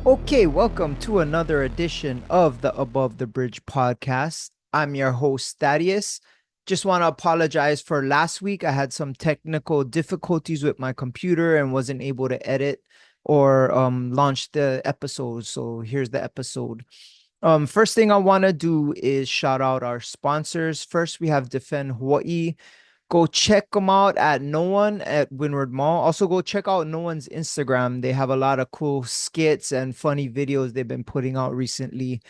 Okay, welcome to another edition of the Above the Bridge podcast. I'm your host, Thaddeus. Just want to apologize for last week. I had some technical difficulties with my computer and wasn't able to edit or launch the episode. So here's the episode. First thing I want to do is shout out our sponsors. First, we have Defend Hawaii. Go check them out at No One at Windward Mall. Also, go check out No One's Instagram. They have a lot of cool skits and funny videos they've been putting out recently.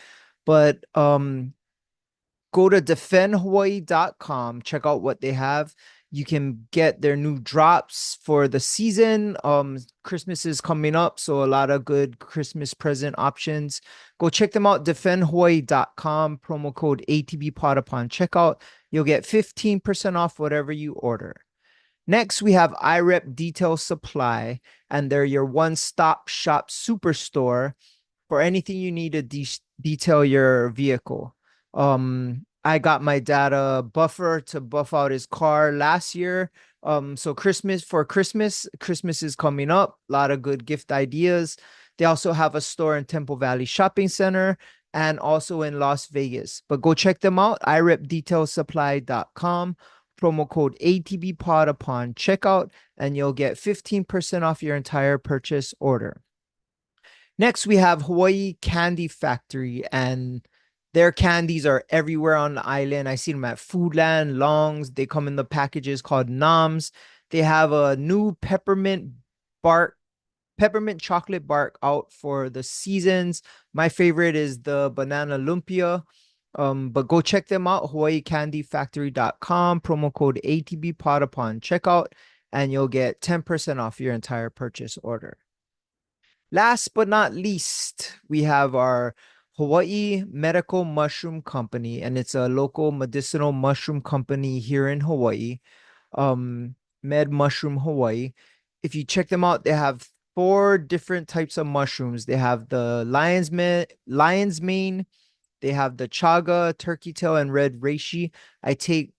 But go to defendhawaii.com, check out what they have. You can get their new drops for the season. Christmas is coming up, so a lot of good Christmas present options. Go check them out, defendhawaii.com, promo code ATBpod upon checkout. You'll get 15% off whatever you order. Next, we have IREP Detail Supply, and they're your one-stop shop superstore for anything you need to detail your vehicle. I got my dad a buffer to buff out his car last year. So Christmas is coming up. A lot of good gift ideas. They also have a store in Temple Valley Shopping Center and also in Las Vegas. But go check them out, irepdetailsupply.com. Promo code ATBpod upon checkout, and you'll get 15% off your entire purchase order. Next, we have Hawaii Candy Factory, and their candies are everywhere on the island. I see them at Foodland, Longs. They come in the packages called Noms. They have a new peppermint chocolate bark out for the seasons. My favorite is the banana lumpia. But go check them out, hawaiicandyfactory.com, promo code ATBpod upon checkout, and you'll get 10% off your entire purchase order. Last but not least, we have our Hawaii Medical Mushroom Company, and it's a local medicinal mushroom company here in Hawaii, Med Mushroom Hawaii. If you check them out, they have four different types of mushrooms. They have the lion's mane, they have the chaga, turkey tail, and red reishi. I take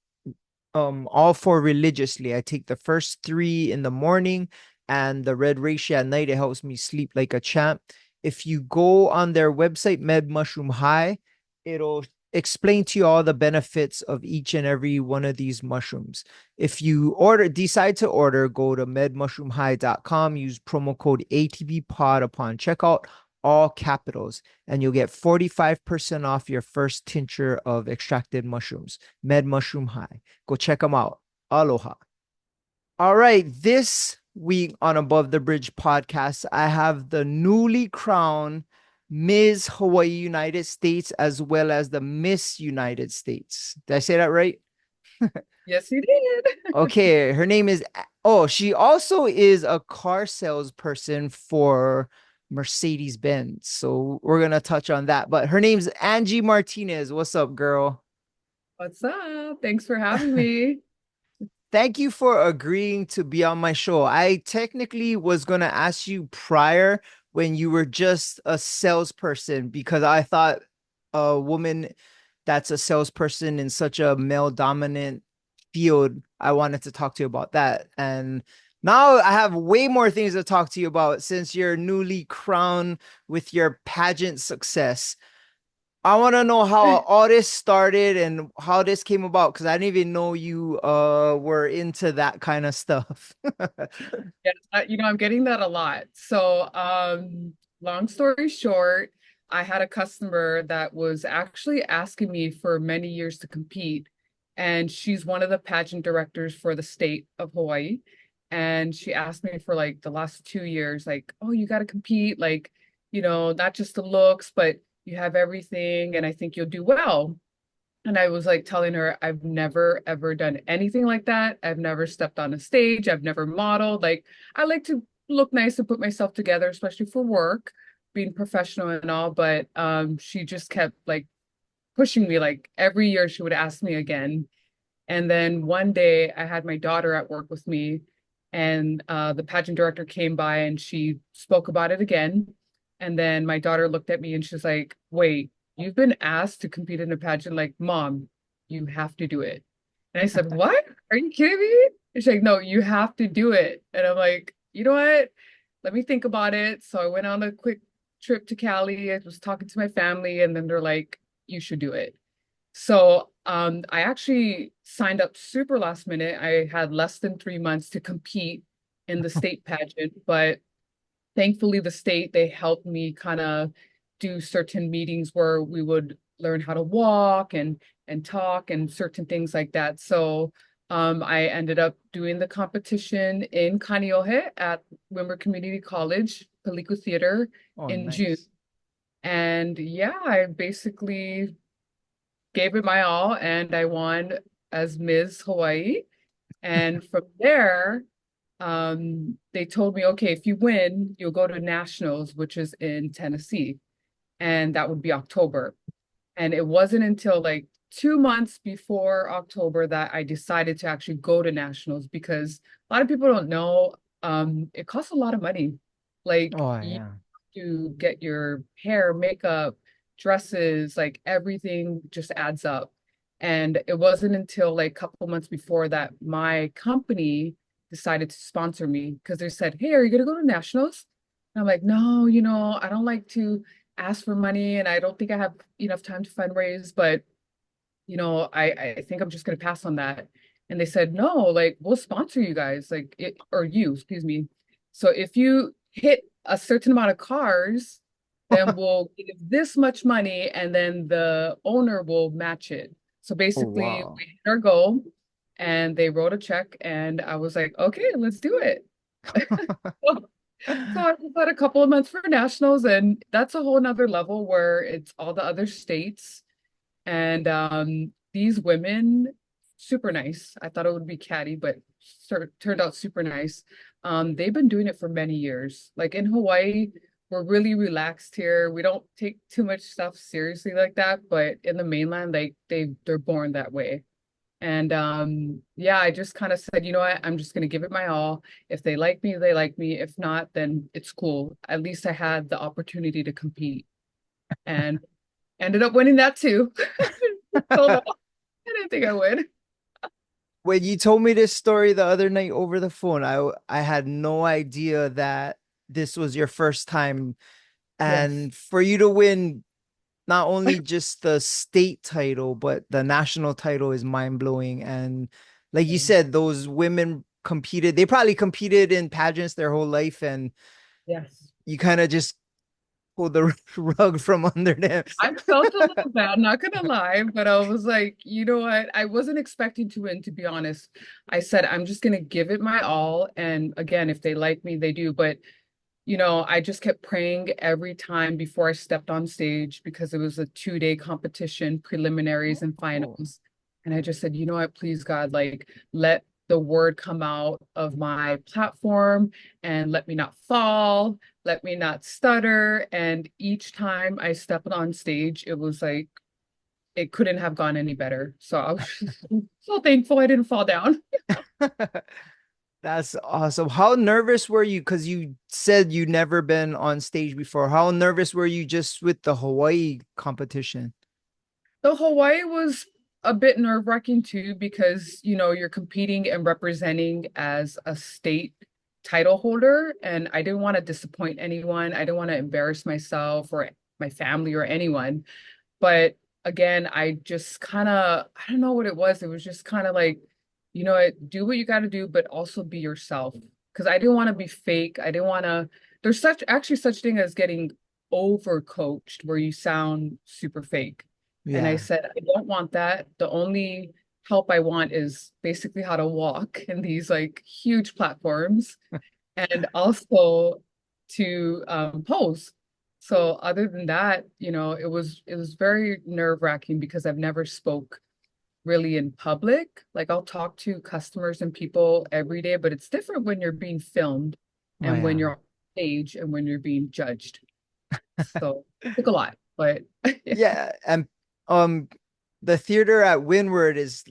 all four religiously. I take the first three in the morning and the red reishi at night. It helps me sleep like a champ. If you go on their website, Med Mushroom High, it'll explain to you all the benefits of each and every one of these mushrooms. If you decide to order, go to medmushroomhigh.com, use promo code ATBpod upon checkout, all capitals, and you'll get 45% off your first tincture of extracted mushrooms. Med Mushroom High. Go check them out. Aloha. All right, this week on Above the Bridge podcast, I have the newly crowned Ms. Hawaii United States as well as the Miss United States. Did I say that right? Yes, you did. Okay, her name is, she also is a car salesperson for Mercedes-Benz. So we're going to touch on that. But her name's Angie Martinez. What's up, girl? What's up? Thanks for having me. Thank you for agreeing to be on my show. I technically was going to ask you prior when you were just a salesperson because I thought a woman that's a salesperson in such a male dominant field, I wanted to talk to you about that. And now I have way more things to talk to you about since you're newly crowned with your pageant success. I want to know how all this started and how this came about because I didn't even know you were into that kind of stuff. Yes, I'm getting that a lot. Long story short, I had a customer that was actually asking me for many years to compete, and she's one of the pageant directors for the state of Hawaii. And she asked me for like the last 2 years, like, oh, you got to compete, like, not just the looks, but you have everything, and I think you'll do well. And I was like telling her, I've never ever done anything like that. I've never stepped on a stage. I've never modeled. Like, I like to look nice and put myself together, especially for work, being professional and all. But she just kept like pushing me. Like every year she would ask me again. And then one day I had my daughter at work with me, and the pageant director came by and she spoke about it again. And then my daughter looked at me and she's like, wait, you've been asked to compete in a pageant? Like, mom, you have to do it. And I said, what? Are you kidding me? And she's like, no, you have to do it. And I'm like, you know what? Let me think about it. So I went on a quick trip to Cali. I was talking to my family, and then they're like, you should do it. So I actually signed up super last minute. I had less than 3 months to compete in the state pageant, but thankfully the state, they helped me kind of do certain meetings where we would learn how to walk and talk and certain things like that. So I ended up doing the competition in Kaneohe at Wimmer Community College, Palico Theater Oh, in June. nice. And yeah, I basically gave it my all and I won as Ms. Hawaii. And from there, they told me, okay, if you win, you'll go to nationals, which is in Tennessee, and that would be October. And it wasn't until like 2 months before October that I decided to actually go to nationals because a lot of people don't know, it costs a lot of money. Like Oh, you yeah. to get your hair, makeup, dresses, like everything just adds up. And it wasn't until like a couple months before that my company decided to sponsor me because they said, "Hey, are you gonna go to nationals?" And I'm like, "No, I don't like to ask for money and I don't think I have enough time to fundraise, but I think I'm just gonna pass on that." And they said, "No, like we'll sponsor you guys, like it or you, excuse me. So if you hit a certain amount of cars, then we'll give this much money and then the owner will match it." So Oh, basically wow. we hit our goal and they wrote a check and I was like, okay, let's do it. So I just had a couple of months for nationals, and that's a whole nother level where it's all the other states. And these women, super nice. I thought it would be catty, but turned out super nice. They've been doing it for many years. Like in Hawaii, we're really relaxed here. We don't take too much stuff seriously like that, but in the mainland, like they're born that way. And yeah, I just kind of said, you know what, I'm just gonna give it my all. If they like me, they like me. If not, then it's cool. At least I had the opportunity to compete and ended up winning that too. So no, I didn't think I would. When you told me this story the other night over the phone, I had no idea that this was your first time. Yes. And for you to win not only just the state title, but the national title is mind blowing. And like you said, those women competed, they probably competed in pageants their whole life, and Yes. you kind of just pulled the rug from under them. I felt a little bad, not gonna lie, but I was like, you know what? I wasn't expecting to win, to be honest. I said, I'm just gonna give it my all. And again, if they like me, they do. But I just kept praying every time before I stepped on stage because it was a 2-day competition, preliminaries and Oh, finals. And I just said, you know what, please God, like let the word come out of my platform and let me not fall, let me not stutter. And each time I stepped on stage, it was like it couldn't have gone any better. So I was just so thankful I didn't fall down. that's awesome. How nervous were you? Because you said you never been on stage before. How nervous were you just with the Hawaii competition? So Hawaii was a bit nerve-wracking too because you're competing and representing as a state title holder and I didn't want to disappoint anyone. I didn't want to embarrass myself or my family or anyone. But again, I just kind of I don't know what it was. It was just kind of like, do what you got to do, but also be yourself. Because I didn't want to be fake. I didn't want to. There's such thing as getting over coached where you sound super fake. And I Yeah. said, I don't want that. The only help I want is basically how to walk in these like huge platforms and also to pose. So other than that, it was very nerve-wracking because I've never spoke really in public. Like I'll talk to customers and people every day, but it's different when you're being filmed Oh, and when yeah. you're on stage and when you're being judged. So it took a lot, but Yeah. And um the theater at Windward is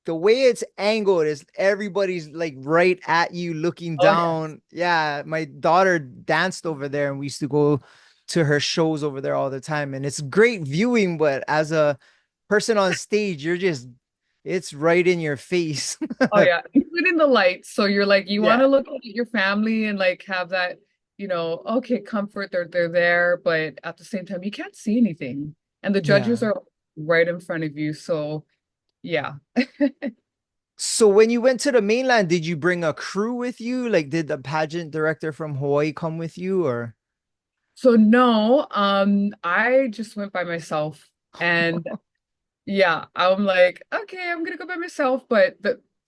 the way it's angled is everybody's like right at you looking oh yes. down. Yeah, my daughter danced over there and we used to go to her shows over there all the time. And it's great viewing, but as a person on stage, it's right in your face. Oh yeah, including the lights. So you're like, you want Yeah. to look at your family and like have that. okay, comfort, they're there, but at the same time, you can't see anything. And the judges Yeah. are right in front of you. So yeah. So when you went to the mainland, did you bring a crew with you? Like, did the pageant director from Hawaii come with you or? So no, I just went by myself. And yeah, I'm like, okay, I'm gonna go by myself. But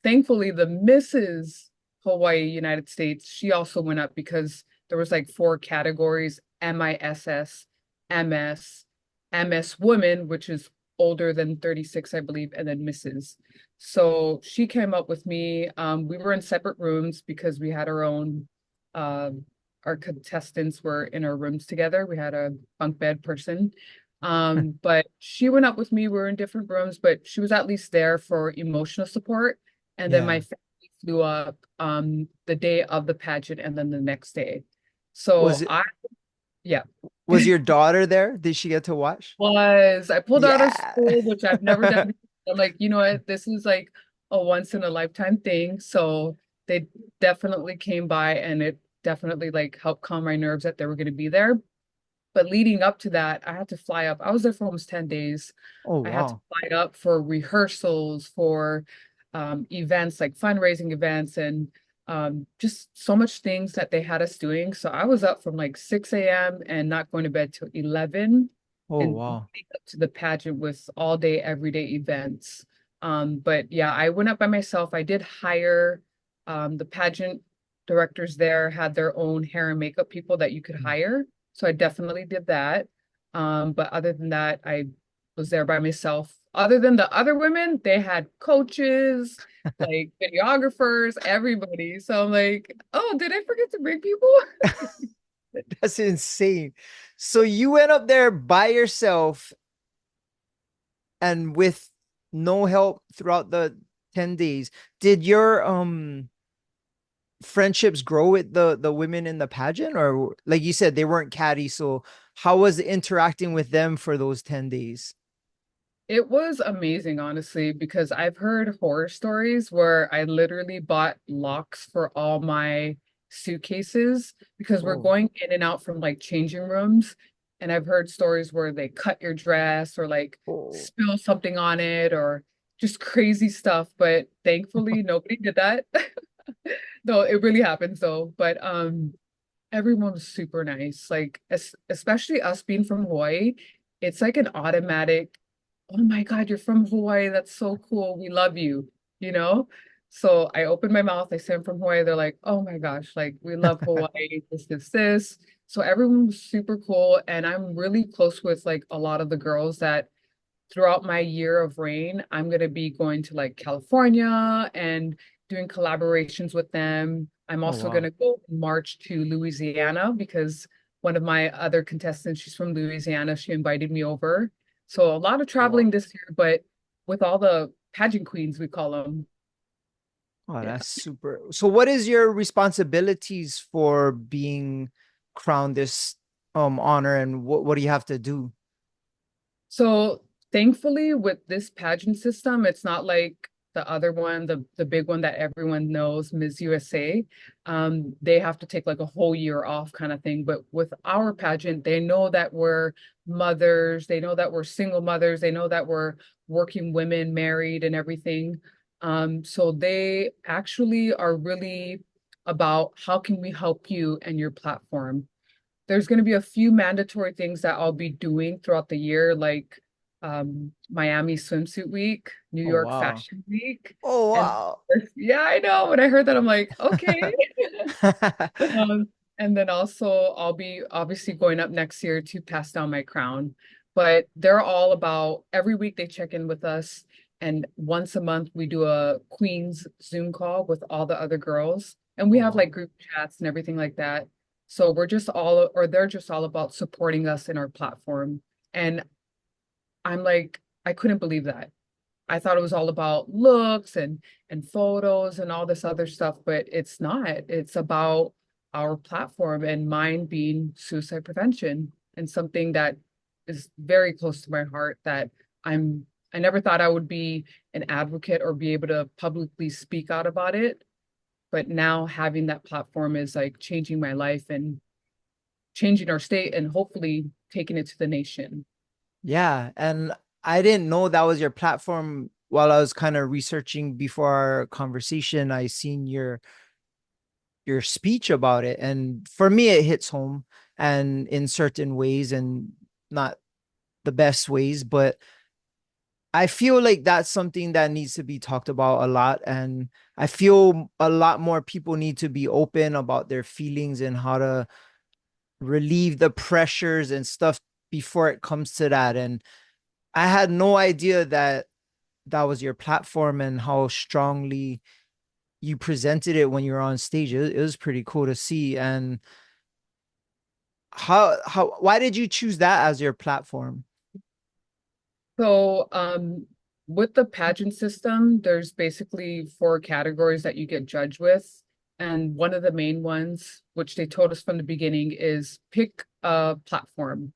thankfully the Mrs. Hawaii United States, she also went up because there was like four categories: MISS, MS, MS woman, which is older than 36, I believe, and then Mrs. So she came up with me. We were in separate rooms because we had um, our contestants were in our rooms together. We had a bunk bed person. But she went up with me. We were in different rooms, but she was at least there for emotional support. And then my Yeah. family flew up the day of the pageant and then the next day. Was So it yeah, was your daughter there? Did she get to watch? I pulled out of Yeah. school, which I've never done before. I'm like, you know what, this is like a once in a lifetime thing. So they definitely came by and it definitely like helped calm my nerves that they were going to be there. But leading up to that, I had to fly up. I was there for almost 10 days. Oh I had to wow. fly up for rehearsals, for events like fundraising events, and just so much things that they had us doing. So I was up from like 6 a.m. and not going to bed till 11 Oh and wow. leading up to the pageant with all day, everyday events. But yeah, I went up by myself. I did hire the pageant directors there had their own hair and makeup people that you could hire. So I definitely did that. But other than that, I was there by myself. Other than the other women, they had coaches, like videographers, everybody. So I'm like, oh, did I forget to bring people? That's insane. So you went up there by yourself and with no help throughout the 10 days. Did your friendships grow with the women in the pageant, or like you said they weren't catty, so how was it interacting with them for those 10 days? It was amazing, honestly, because I've heard horror stories where I literally bought locks for all my suitcases because we're Oh, going in and out from like changing rooms. And I've heard stories where they cut your dress or like oh. spill something on it or just crazy stuff. But thankfully, nobody did that. Though it really happens though. But everyone was super nice. Like especially us being from Hawaii, it's like an automatic, oh my God, you're from Hawaii. That's so cool. We love you, you know? So I opened my mouth, I said I'm from Hawaii. They're like, oh my gosh, like we love Hawaii, this. So everyone was super cool. And I'm really close with like a lot of the girls that throughout my year of reign, I'm going to be going to like California and doing collaborations with them. I'm Oh also going wow. to go march to Louisiana because one of my other contestants, she's from Louisiana. She invited me over. So a lot of Wow. traveling this year, but with all the pageant queens, we call them. Oh, Yeah. that's super. So what is your responsibilities for being crowned this honor, and what do you have to do? So thankfully, with this pageant system, it's not like the other one, the big one that everyone knows, Miss USA. They have to take like a whole year off kind of thing. But with our pageant, they know that we're mothers, they know that we're single mothers, they know that we're working women, married and everything. So they actually are really about how can we help you and your platform. There's going to be a few mandatory things that I'll be doing throughout the year, like Miami Swimsuit Week, New Oh York wow. Fashion Week. Oh And wow. yeah, I know. When I heard that, I'm like, okay. Um, and then also I'll be obviously going up next year to pass down my crown. But they're all about every week they check in with us. And once a month we do a Queens Zoom call with all the other girls. And we Oh have like wow. group chats and everything like that. So we're just all, or they're just all about supporting us in our platform. And I'm like, I couldn't believe that. I thought it was all about looks and photos and all this other stuff, but it's not. It's about our platform and mine being suicide prevention and something that is very close to my heart that I never thought I would be an advocate or be able to publicly speak out about it, but now having that platform is like changing my life and changing our state and hopefully taking it to the nation. Yeah, and I didn't know that was your platform. While I was kind of researching before our conversation, I seen your speech about it, and for me it hits home and in certain ways and not the best ways, but I feel like that's something that needs to be talked about a lot. And I feel a lot more people need to be open about their feelings and how to relieve the pressures and stuff before it comes to that. And I had no idea that that was your platform and how strongly you presented it when you were on stage. It was pretty cool to see. And why did you choose that as your platform? So, with the pageant system, there's basically four categories that you get judged with. And one of the main ones, which they told us from the beginning, is pick a platform.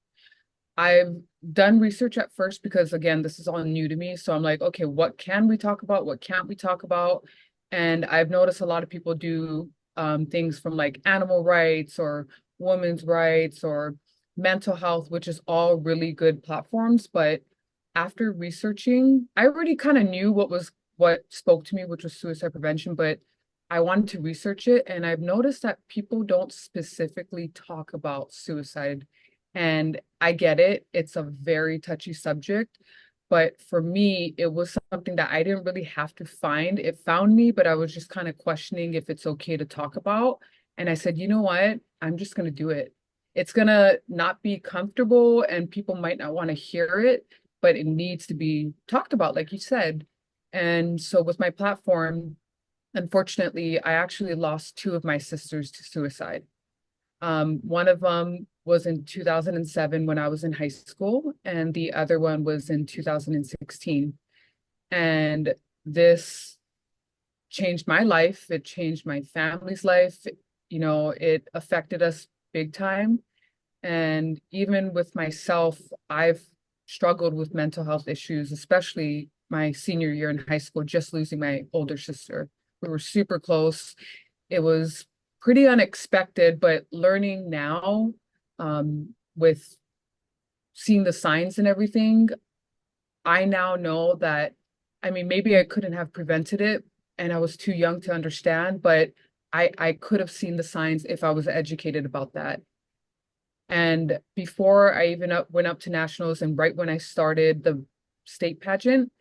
I've done research at first because, again, this is all new to me. So I'm like, okay, what can we talk about? What can't we talk about? And I've noticed a lot of people do things from like animal rights or women's rights or mental health, which is all really good platforms. But after researching, I already kind of knew what spoke to me, which was suicide prevention, but I wanted to research it. And I've noticed that people don't specifically talk about suicide. And I get it, it's a very touchy subject. But for me, it was something that I didn't really have to find. It found me, but I was just kind of questioning if it's okay to talk about. And I said, you know what? I'm just going to do it. It's going to not be comfortable and people might not want to hear it, but it needs to be talked about, like you said. And so with my platform, unfortunately, I actually lost two of my sisters to suicide. One of them was in 2007 when I was in high school, and the other one was in 2016. And this changed my life. It changed my family's life. You know, it affected us big time. And even with myself, I've struggled with mental health issues, especially my senior year in high school, just losing my older sister. We were super close. It was pretty unexpected, but learning now, with seeing the signs and everything, I now know that, I mean, maybe I couldn't have prevented it and I was too young to understand, but I could have seen the signs if I was educated about that. And before I even went up to nationals and right when I started the state pageant,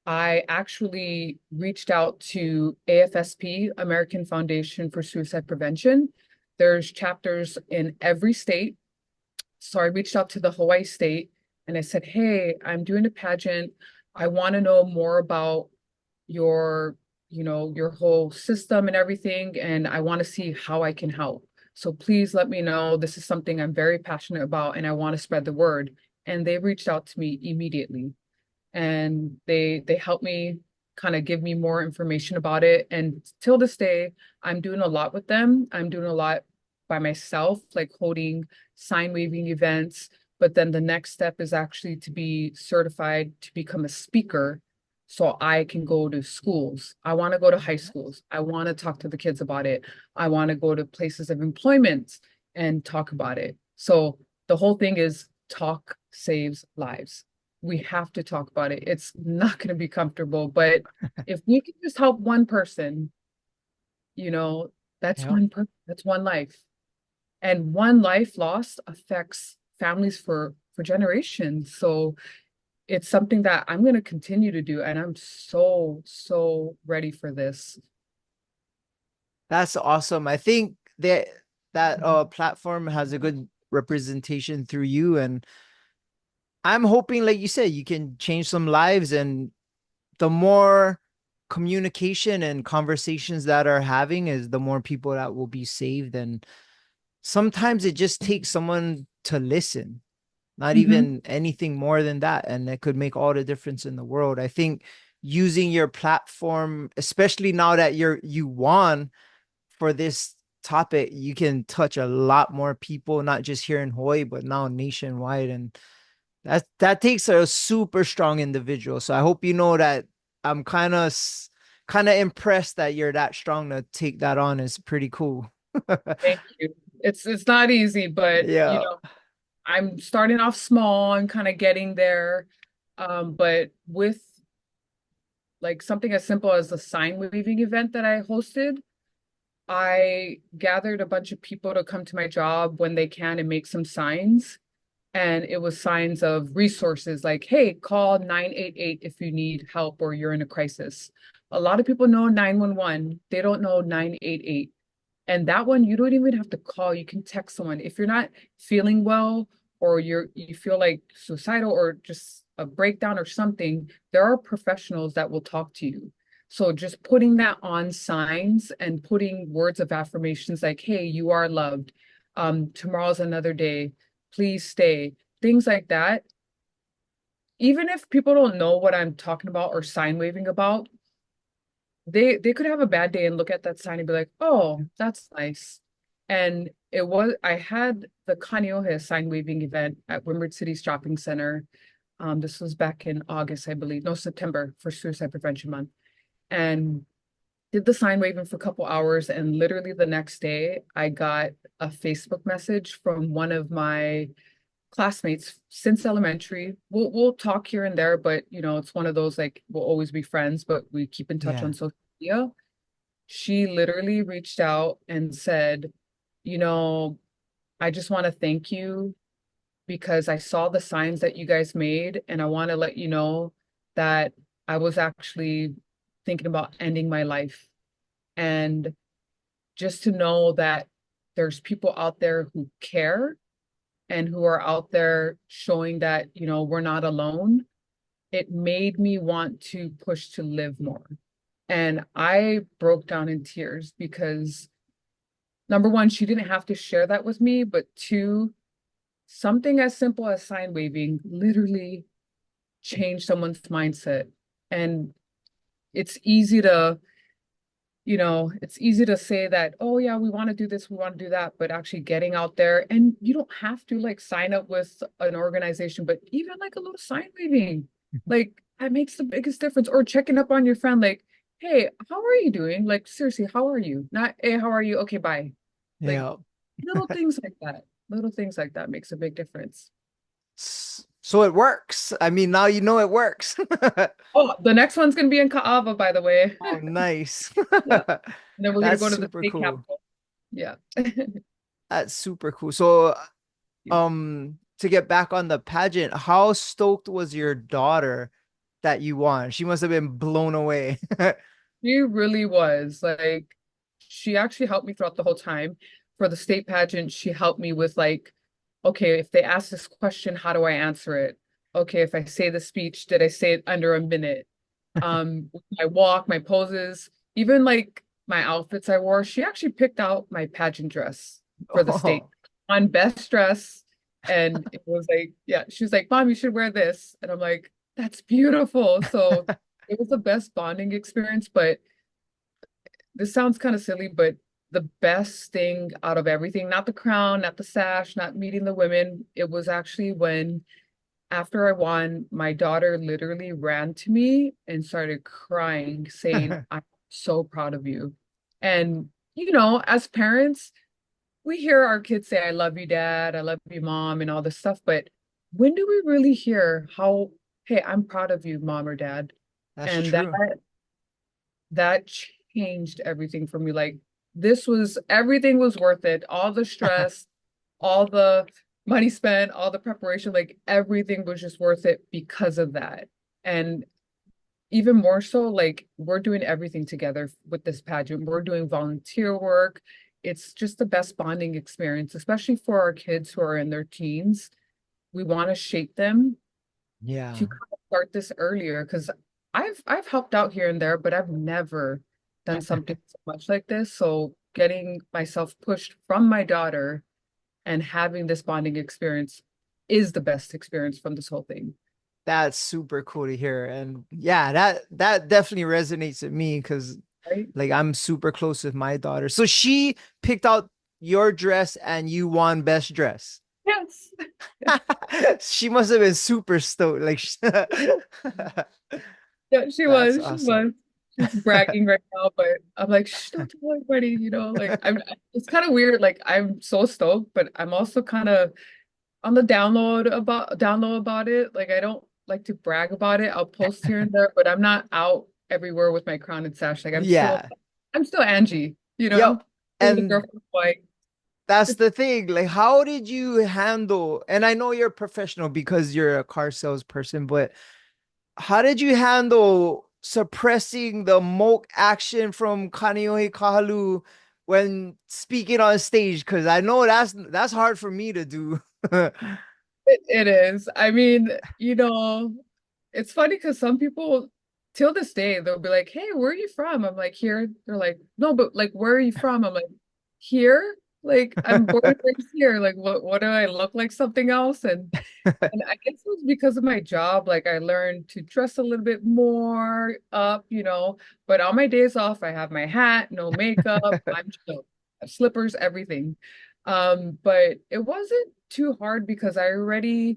I actually reached out to AFSP, American Foundation for Suicide Prevention. There's chapters in every state. So I reached out to the Hawaii state and I said, hey, I'm doing a pageant. I want to know more about your, your whole system and everything. And I want to see how I can help. So please let me know. This is something I'm very passionate about and I want to spread the word. And they reached out to me immediately and they helped me kind of give me more information about it. And till this day, I'm doing a lot with them. I'm doing a lot by myself, like holding sign waving events. But then the next step is actually to be certified to become a speaker so I can go to schools. I want to go to high schools. I want to talk to the kids about it. I want to go to places of employment and talk about it. So the whole thing is talk saves lives. We have to talk about it. It's not going to be comfortable, but if we can just help one person, you know, Yeah. that's one life. And one life lost affects families for generations. So it's something that I'm going to continue to do. And I'm so ready for this. That's awesome. I think that platform has a good representation through you, and I'm hoping, like you said, you can change some lives, and the more communication and conversations that are having is the more people that will be saved. And sometimes it just takes someone to listen, not Mhm. even anything more than that, and it could make all the difference in the world. I think using your platform, especially now that you won for this topic, you can touch a lot more people, not just here in Hawaii, but now nationwide. And that takes a super strong individual. So I hope you know that I'm kind of impressed that you're that strong to take that on. It's pretty cool. Thank you. it's not easy, but Yeah. I'm starting off small and kind of getting there. But with like something as simple as the sign weaving event that I hosted, I gathered a bunch of people to come to my job when they can and make some signs. And it was signs of resources like, hey, call 988 if you need help or you're in a crisis. A lot of people know 911, they don't know 988. And that one, you don't even have to call. You can text someone. If you're not feeling well or you feel like suicidal or just a breakdown or something, there are professionals that will talk to you. So just putting that on signs and putting words of affirmations like, hey, you are loved. Tomorrow's another day. Please stay. Things like that. Even if people don't know what I'm talking about or sign waving about, they could have a bad day and look at that sign and be like, "Oh, that's nice." And I had the Kaneohe sign waving event at Windward City Shopping Center. This was back in August, I believe, no, September for Suicide Prevention Month. And did the sign waving for a couple hours. And literally the next day, I got a Facebook message from one of my classmates since elementary. We'll talk here and there, but it's one of those like we'll always be friends, but we keep in touch on Yeah. social media. She literally reached out and said, you know, I just want to thank you because I saw the signs that you guys made, and I want to let you know that I was actually thinking about ending my life. And just to know that there's people out there who care and who are out there showing that, we're not alone, it made me want to push to live more. And I broke down in tears because number one, she didn't have to share that with me, but two, something as simple as sign waving literally changed someone's mindset. And it's easy to it's easy to say that, oh yeah, we want to do this, we want to do that, but actually getting out there, and you don't have to like sign up with an organization, but even like a little sign waving, like that makes the biggest difference. Or checking up on your friend, like, hey, how are you doing? Like, seriously, how are you? Not, hey, how are you? Okay, bye. Like Yeah. little things like that makes a big difference. So it works. I mean, now you know it works. Oh, the next one's gonna be in Kaava, by the way. Oh, nice. Yeah. And then we're gonna That's go to the super state cool. capitol. Yeah. That's super cool. So, to get back on the pageant, how stoked was your daughter that you won? She must have been blown away. She really was. Like, she actually helped me throughout the whole time. For the state pageant, she helped me with like, okay, if they ask this question, how do I answer it? Okay, if I say the speech, did I say it under a minute? My walk, my poses, even like my outfits I wore. She actually picked out my pageant dress for the state Oh, on best dress. And it was like, yeah, she was like, Mom, you should wear this. And I'm like, that's beautiful. So it was the best bonding experience, but this sounds kind of silly, but the best thing out of everything, not the crown, not the sash, not meeting the women, it was actually when after I won, my daughter literally ran to me and started crying, saying, I'm so proud of you. And, as parents, we hear our kids say, I love you, dad, I love you, mom, and all this stuff. But when do we really hear how, hey, I'm proud of you, mom or dad? that's And that true. that changed everything for me. Like everything was worth it. All the stress, all the money spent, all the preparation, like everything was just worth it because of that. And even more so, like we're doing everything together with this pageant. We're doing volunteer work. It's just the best bonding experience, especially for our kids who are in their teens. We want to shape them to Yeah. kind of start this earlier because I've helped out here and there, but I've never done something so much like this. So getting myself pushed from my daughter and having this bonding experience is the best experience from this whole thing. That's super cool to hear. And yeah, that definitely resonates with me because Right? like I'm super close with my daughter. So she picked out your dress and you won best dress. Yes. She must have been super stoked. Like Yeah, she that's was. She awesome. was. just bragging right now, but I'm like, shh, don't tell everybody, like it's kind of weird. Like I'm so stoked, but I'm also kind of on the download about it. Like I don't like to brag about it. I'll post here and there, but I'm not out everywhere with my crown and sash. Like Yeah. I'm still Angie, Yep. still the girl And from Hawaii. that's the thing. Like, how did you handle, and I know you're a professional because you're a car salesperson, but how did you handle suppressing the mock action from Kaneohe Kahalu when speaking on stage? Because I know that's hard for me to do. It is. I mean, it's funny because some people till this day they'll be like, "Hey, where are you from?" I'm like, "Here." They're like, "No, but like, where are you from?" I'm like, "Here." Like, I'm born and raised here. Like, what do I look like something else? And I guess it was because of my job. Like, I learned to dress a little bit more up, But on my days off, I have my hat, no makeup. I'm chill. I have slippers, everything. But it wasn't too hard because I already,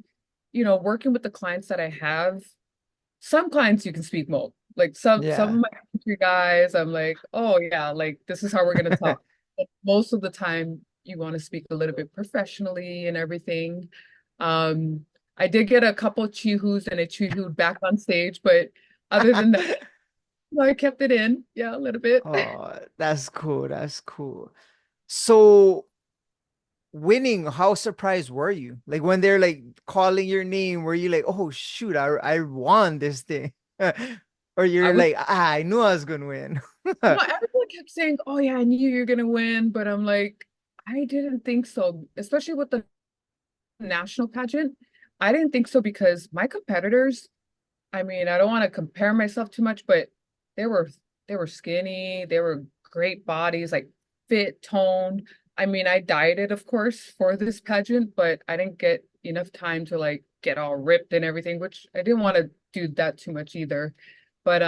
working with the clients that I have, some clients you can speak Mo. Like some of Yeah. my country guys, I'm like, oh yeah, like this is how we're gonna talk. But most of the time you want to speak a little bit professionally and everything. Um, I did get a couple chihus and a chihu back on stage, but other than that, I kept it in. Yeah, a little bit. Oh, that's cool. That's cool. So winning, how surprised were you? Like when they're like calling your name, were you like, oh shoot, I won this thing? Or I you're was, like, I knew I was gonna win. everyone kept saying, "Oh yeah, I knew you're gonna win," but I'm like, I didn't think so, especially with the national pageant. I didn't think so because my competitors, I mean, I don't want to compare myself too much, but they were they were skinny, they were great bodies, like fit, toned. I mean, I dieted, of course, for this pageant, but I didn't get enough time to like get all ripped and everything, which I didn't want to do that too much either. But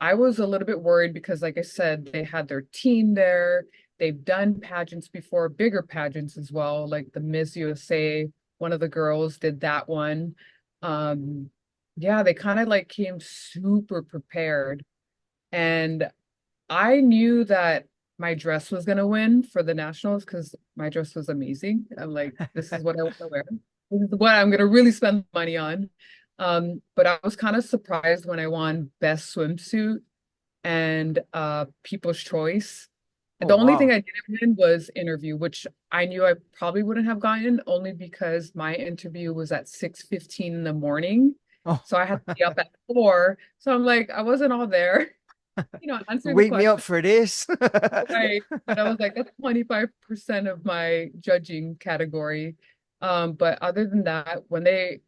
I was a little bit worried because like I said, they had their team there. They've done pageants before, bigger pageants as well, like the Miss USA, one of the girls did that one. Um, yeah, they kind of like came super prepared. And I knew that my dress was going to win for the nationals because my dress was amazing. I'm like, this is what I want to wear. This is what I'm going to really spend money on. But I was kind of surprised when I won best swimsuit and People's Choice. Oh The only thing wow. I didn't win was interview, which I knew I probably wouldn't have gotten only because my interview was at 6:15 in the morning. Oh, So I had to be up at 4. So I'm like, I wasn't all there, answering the wake me up question. for this. Right. But I was like, that's 25% of my judging category. But other than that, when they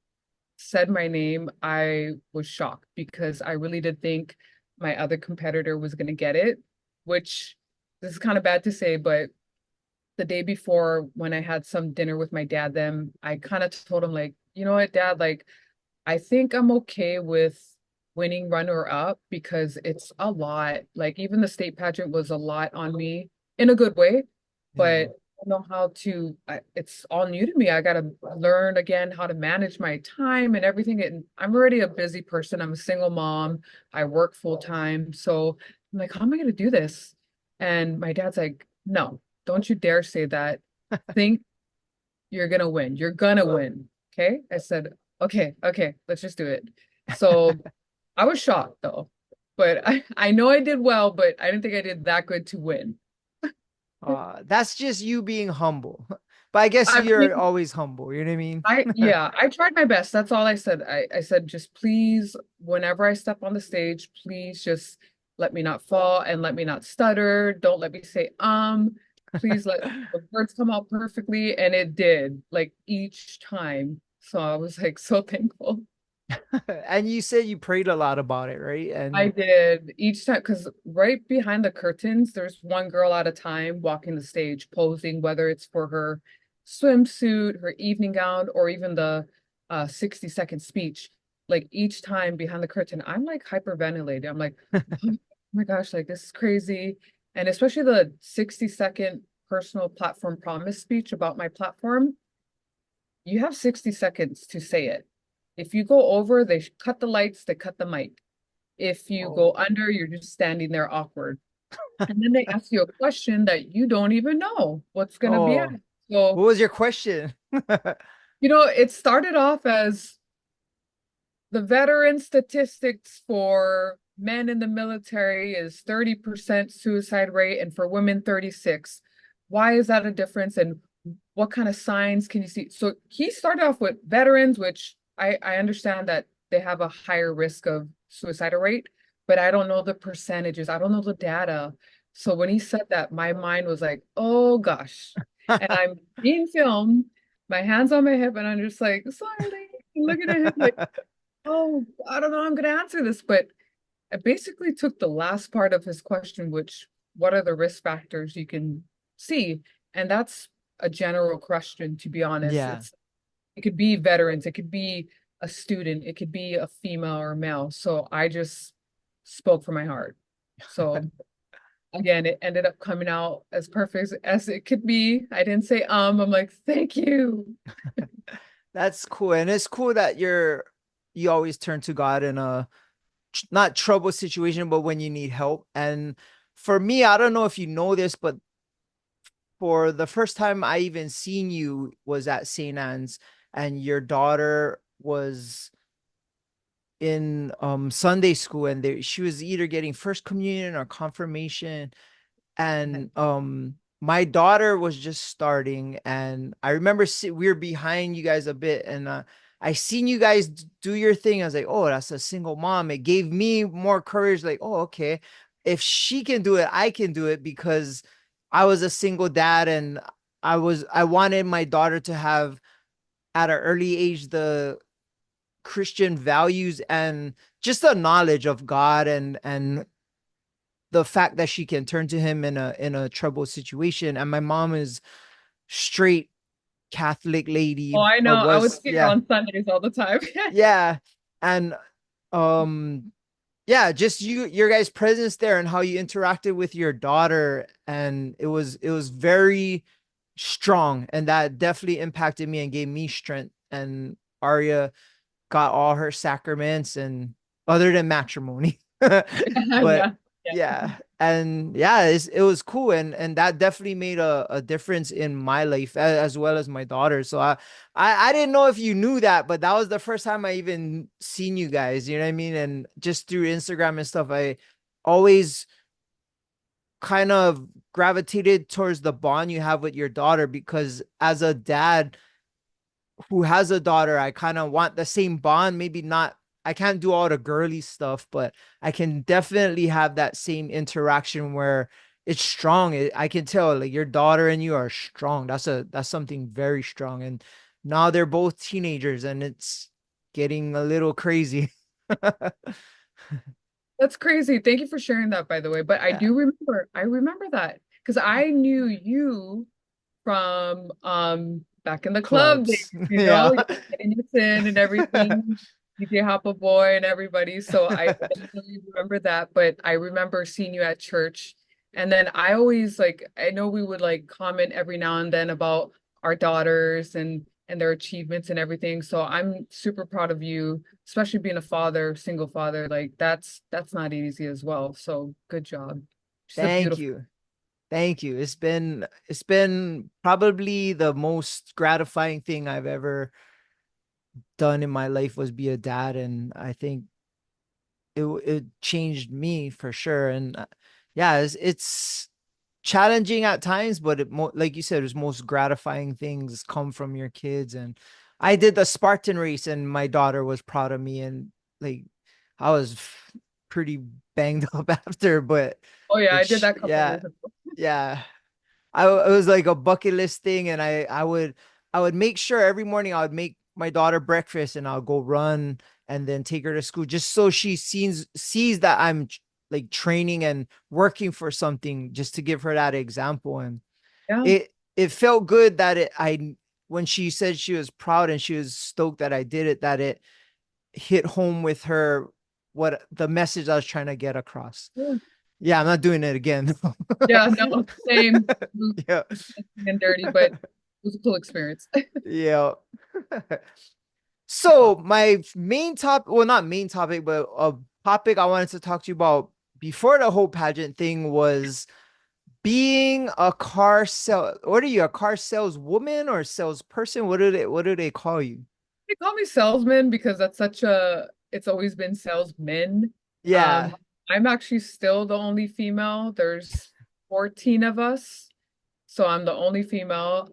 said my name, I was shocked because I really did think my other competitor was going to get it, which this is kind of bad to say, but the day before when I had some dinner with my dad, then I kind of told him like, you know what, dad, like I think I'm okay with winning runner up because it's a lot. Like even the state pageant was a lot on me in a good way, Yeah. but I don't know how to, it's all new to me. I got to learn again how to manage my time and everything. And I'm already a busy person. I'm a single mom. I work full time. So I'm like, how am I going to do this? And my dad's like, no, don't you dare say that. Think you're gonna win. You're gonna win. Okay. I said, okay, let's just do it. So I was shocked though. But I know I did well, but I didn't think I did that good to win. That's just you being humble. But I guess I mean, you're always humble, you know what I mean? I tried my best. That's all I said. I said, just please, whenever I step on the stage, please just let me not fall and let me not stutter. Don't let me say, please let the words come out perfectly. And it did, like each time. So I was like so thankful. And you said you prayed a lot about it, right? I And did each time because right behind the curtains, there's one girl at a time walking the stage, posing, whether it's for her swimsuit, her evening gown, or even the 60-second speech. Like each time behind the curtain, I'm like hyperventilating. I'm like, oh my gosh, like this is crazy. And especially the 60-second personal platform promise speech about my platform, you have 60 seconds to say it. If you go over, they cut the lights, they cut the mic. If you Oh. go under, you're just standing there awkward. And then they ask you a question that you don't even know what's going to be Oh, asked. So, what was your question? it started off as the veteran statistics for men in the military is 30% suicide rate and for women 36. Why is that a difference? And what kind of signs can you see? So he started off with veterans, which I understand that they have a higher risk of suicidal rate, but I don't know the percentages. I don't know the data. So when he said that, my mind was like, oh gosh. And I'm being filmed, my hands on my hip, and I'm just like, smiling, looking at him like, oh, I don't know, I'm going to answer this, but I basically took the last part of his question, which what are the risk factors you can see? And that's a general question, to be honest. Yeah. It could be veterans, it could be a student, it could be a female or male. So I just spoke from my heart. So again, it ended up coming out as perfect as it could be. I didn't say I'm like, thank you. That's cool. And it's cool that you always turn to God in a not trouble situation, but when you need help. And for me, I don't know if you know this, but for the first time I even seen you was at St. Anne's, and your daughter was in Sunday school, and she was either getting first communion or confirmation. And my daughter was just starting, and I remember we were behind you guys a bit, and I seen you guys do your thing. I was like, oh, that's a single mom. It gave me more courage, like, oh, okay, if she can do it, I can do it, because I was a single dad, and I wanted my daughter to have at an early age the Christian values and just the knowledge of God, and the fact that she can turn to him in a troubled situation. And my mom is straight Catholic lady, Oh, I or know. I would was, see her yeah, on Sundays all the time. yeah. And um yeah, just your guys' presence there and how you interacted with your daughter, and it was very strong, and that definitely impacted me and gave me strength. And Arya got all her sacraments, and other than matrimony. But Yeah. Yeah. yeah, and yeah, it was cool, and that definitely made a difference in my life, as well as my daughter. So I didn't know if you knew that, but that was the first time I even seen you guys, you know what I mean? And just through Instagram and stuff, I always kind of gravitated towards the bond you have with your daughter, because as a dad who has a daughter, I kind of want the same bond. Maybe not, I can't do all the girly stuff, but I can definitely have that same interaction where it's strong. I can tell like your daughter and you are strong. That's something very strong. And now they're both teenagers, and it's getting a little crazy. That's crazy. Thank you for sharing that, by the way. But Yeah. I remember that because I knew you from back in the club days, Clubs. Yeah. getting us in and everything, DJ Hoppa Boy and everybody. So I definitely remember that. But I remember seeing you at church. And then I always like I know we would like comment every now and then about our daughters and their achievements and everything. So I'm super proud of you, especially being a father, single father. Like that's not easy as well. So good job. She's a Thank beautiful. you. Thank you. It's been probably the most gratifying thing I've ever done in my life, was be a dad, and I think it changed me for sure. And yeah, it's challenging at times, but like you said, it's most gratifying things come from your kids. And I did the Spartan race, and my daughter was proud of me, and like I was pretty banged up after, but Oh yeah, I did it's that a couple yeah, years ago. yeah. It was like a bucket list thing, and I would make sure every morning I would make my daughter breakfast, and I'll go run and then take her to school, just so she sees that I'm like training and working for something, just to give her that example. And Yeah. it felt good that it I when she said she was proud and she was stoked that I did it, that it hit home with her what the message I was trying to get across. Yeah, Yeah, I'm not doing it again. yeah, no, same. It was Yeah. disgusting and dirty, but it was a cool experience. Yeah. So my main topic, well, not main topic, but a topic I wanted to talk to you about before the whole pageant thing was being a car sale. What are you, a car saleswoman or salesperson? What do they call you? They call me salesman because that's such a, it's always been salesmen. Yeah, I'm actually still the only female. There's 14 of us, so I'm the only female.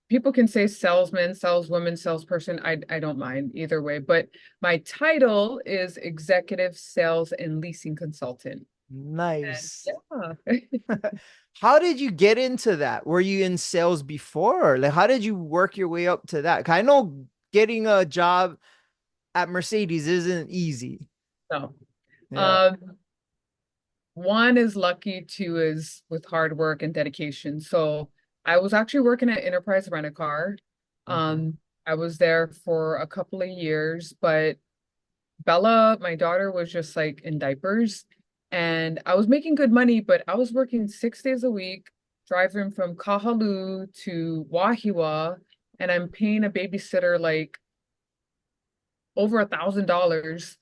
People can say salesman, saleswoman, salesperson. I don't mind either way, but my title is executive sales and leasing consultant. And nice. yeah. How did you get into that? Were you in sales before? Or like, how did you work your way up to that? 'Cause I know getting a job at Mercedes isn't easy. No. Yeah. Um, One is lucky, two is with hard work and dedication. So I was actually working at Enterprise Rent a Car. Okay. I was there for a couple of years, but Bella, my daughter, was just like in diapers. And I was making good money, but I was working 6 days a week, driving from Kahalu to Wahiwa, and I'm paying a babysitter like over $1,000,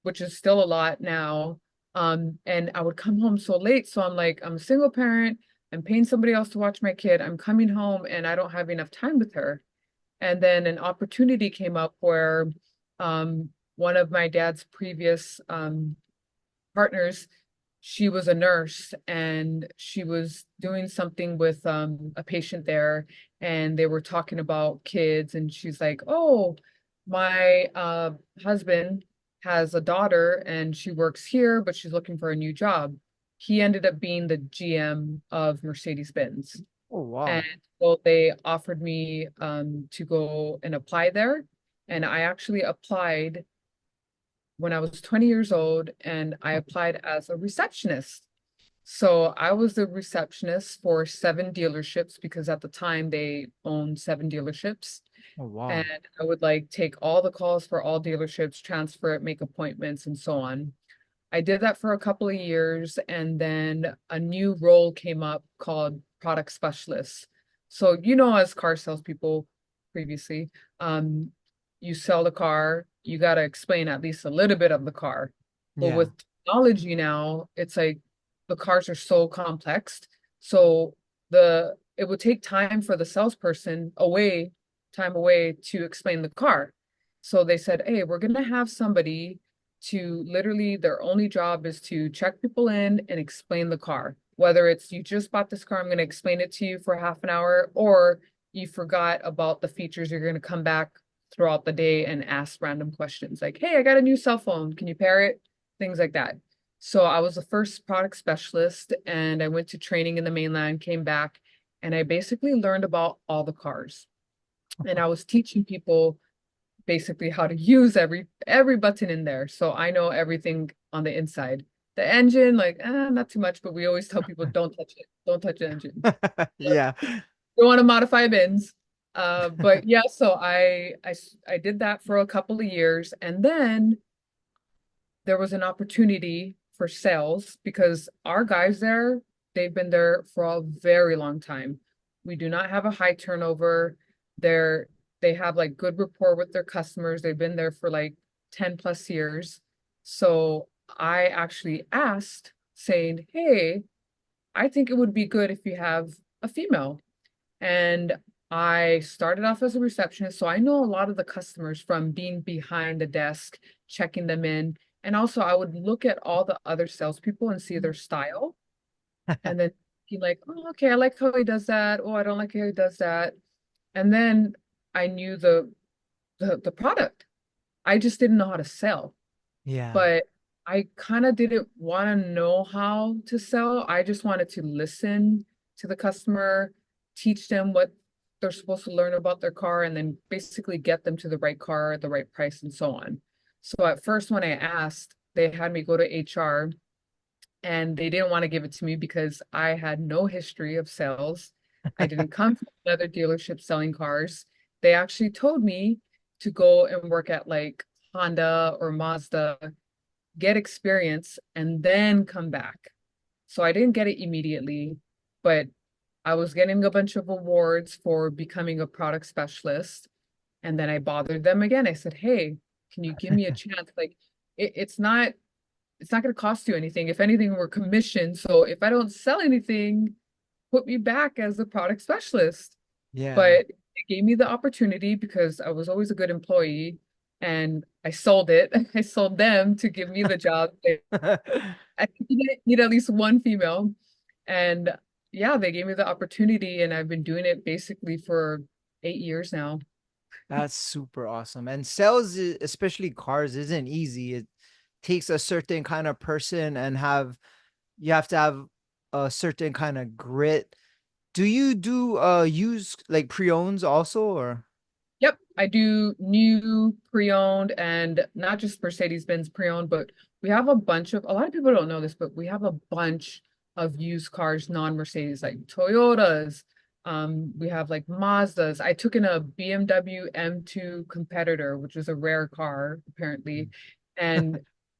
which is still a lot now. And I would come home so late. So I'm like, I'm a single parent. I'm paying somebody else to watch my kid. I'm coming home and I don't have enough time with her. And then an opportunity came up where one of my dad's previous partners, she was a nurse and she was doing something with a patient there, and they were talking about kids, and she's like, "Oh, my husband has a daughter and she works here, but she's looking for a new job." He ended up being the GM of Mercedes-Benz. Oh, And wow. so they offered me to go and apply there. And I actually applied when I was 20 years old, and I applied as a receptionist. So I was the receptionist for 7 dealerships because at the time they owned 7 dealerships. Oh, And wow. I would like take all the calls for all dealerships, transfer it, make appointments, and so on. I did that for a couple of years, and then a new role came up called product specialist. So, as car salespeople previously, um, you sell the car, you got to explain at least a little bit of the car. But Yeah. with technology now, it's like the cars are so complex. So it would take time for the salesperson time away to explain the car. So they said, hey, we're gonna have somebody to literally their only job is to check people in and explain the car. Whether it's you just bought this car, I'm going to explain it to you for half an hour, or you forgot about the features, you're going to come back throughout the day and ask random questions like, hey, I got a new cell phone. Can you pair it? Things like that. So I was the first product specialist and I went to training in the mainland, came back, and I basically learned about all the cars. And I was teaching people basically how to use every button in there. So I know everything on the inside. The engine, like, not too much, but we always tell people don't touch it. Don't touch the engine. Yeah. Don't want to modify bins. But yeah, so I did that for a couple of years, and then there was an opportunity for sales because our guys there, they've been there for a very long time. We do not have a high turnover. They're they have like good rapport with their customers. They've been there for like 10 plus years. So I actually asked, saying, "Hey, I think it would be good if you have a female." And I started off as a receptionist, so I know a lot of the customers from being behind the desk, checking them in. And also, I would look at all the other salespeople and see their style, and then be like, "Oh, okay, I like how he does that. Oh, I don't like how he does that." And then I knew the product. I just didn't know how to sell, Yeah. but I kind of didn't want to know how to sell. I just wanted to listen to the customer, teach them what they're supposed to learn about their car, and then basically get them to the right car at the right price and so on. So at first, when I asked, they had me go to HR and they didn't want to give it to me because I had no history of sales. I didn't come from another dealership selling cars. They actually told me to go and work at like Honda or Mazda, get experience, and then come back. So I didn't get it immediately, but I was getting a bunch of awards for becoming a product specialist. And then I bothered them again. I said, hey, can you give me a chance? Like, it's not going to cost you anything. If anything, we're commissioned. So if I don't sell anything, put me back as a product specialist. Yeah. But it gave me the opportunity because I was always a good employee and I sold it. I sold them to give me the job. I need at least one female. And yeah, they gave me the opportunity and I've been doing it basically for 8 years now. That's super awesome. And sales, especially cars, isn't easy. It takes a certain kind of person and you have to have a certain kind of grit. Do you do use like pre-owns also or? Yep, I do new pre-owned and not just Mercedes-Benz pre-owned, but we have a lot of people don't know this, but we have a bunch of used cars, non-Mercedes, like Toyotas. We have like Mazdas. I took in a BMW M2 competitor, which is a rare car, apparently. And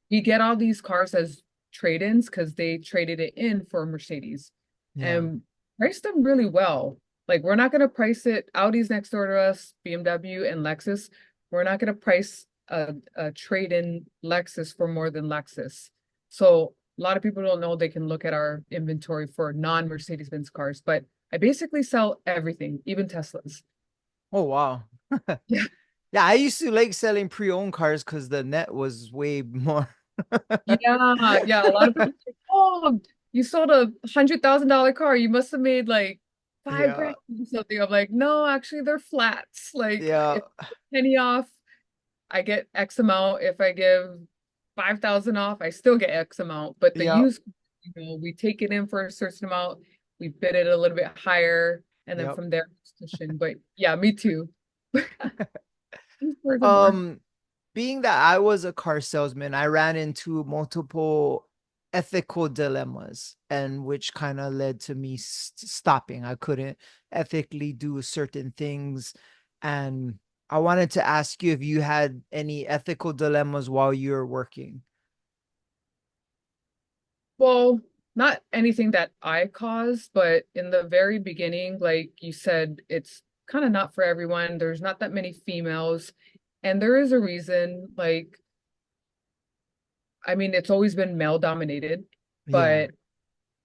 we get all these cars as trade-ins because they traded it in for a Mercedes Yeah. and priced them really well. Like we're not going to price it. Audi's next door to us, BMW and Lexus. We're not going to price a trade-in Lexus for more than Lexus. So a lot of people don't know they can look at our inventory for non-Mercedes-Benz cars, but I basically sell everything, even Teslas. Oh wow. Yeah. Yeah, I used to like selling pre-owned cars because the net was way more. Yeah, yeah. A lot of people say, "Oh, you sold $100,000 car. You must have made like five Yeah. grand or something." I'm like, no, actually, they're flats. Like, Yeah. if penny off, I get X amount. If I give 5,000 off, I still get X amount. But the Yep. used, we take it in for a certain amount, we bid it a little bit higher, and then Yep. from there, discussion. But yeah, me too. These cars are more. Um, being that I was a car salesman, I ran into multiple ethical dilemmas, and which kind of led to me stopping. I couldn't ethically do certain things. And I wanted to ask you if you had any ethical dilemmas while you were working. Well, not anything that I caused, but in the very beginning, like you said, it's kind of not for everyone. There's not that many females, and there is a reason. Like, I mean, it's always been male dominated, Yeah. but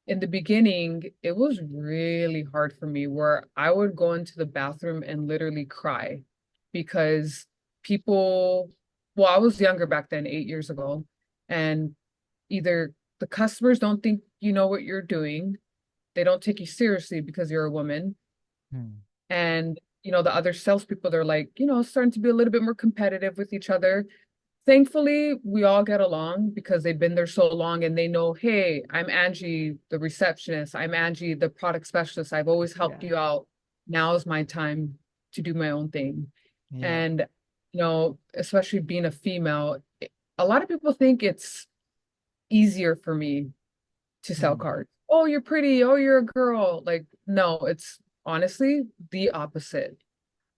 in the beginning, it was really hard for me where I would go into the bathroom and literally cry because people, well, I was younger back then, 8 years ago, and either the customers don't think you know what you're doing, they don't take you seriously because you're a woman, Hmm. and the other salespeople, they're like, starting to be a little bit more competitive with each other. Thankfully, we all get along because they've been there so long and they know, hey, I'm Angie, the receptionist. I'm Angie, the product specialist. I've always helped Yeah. you out. Now is my time to do my own thing. Yeah. And, especially being a female, a lot of people think it's easier for me to sell Hmm. cards. Oh, you're pretty. Oh, you're a girl. Like, no, it's honestly the opposite.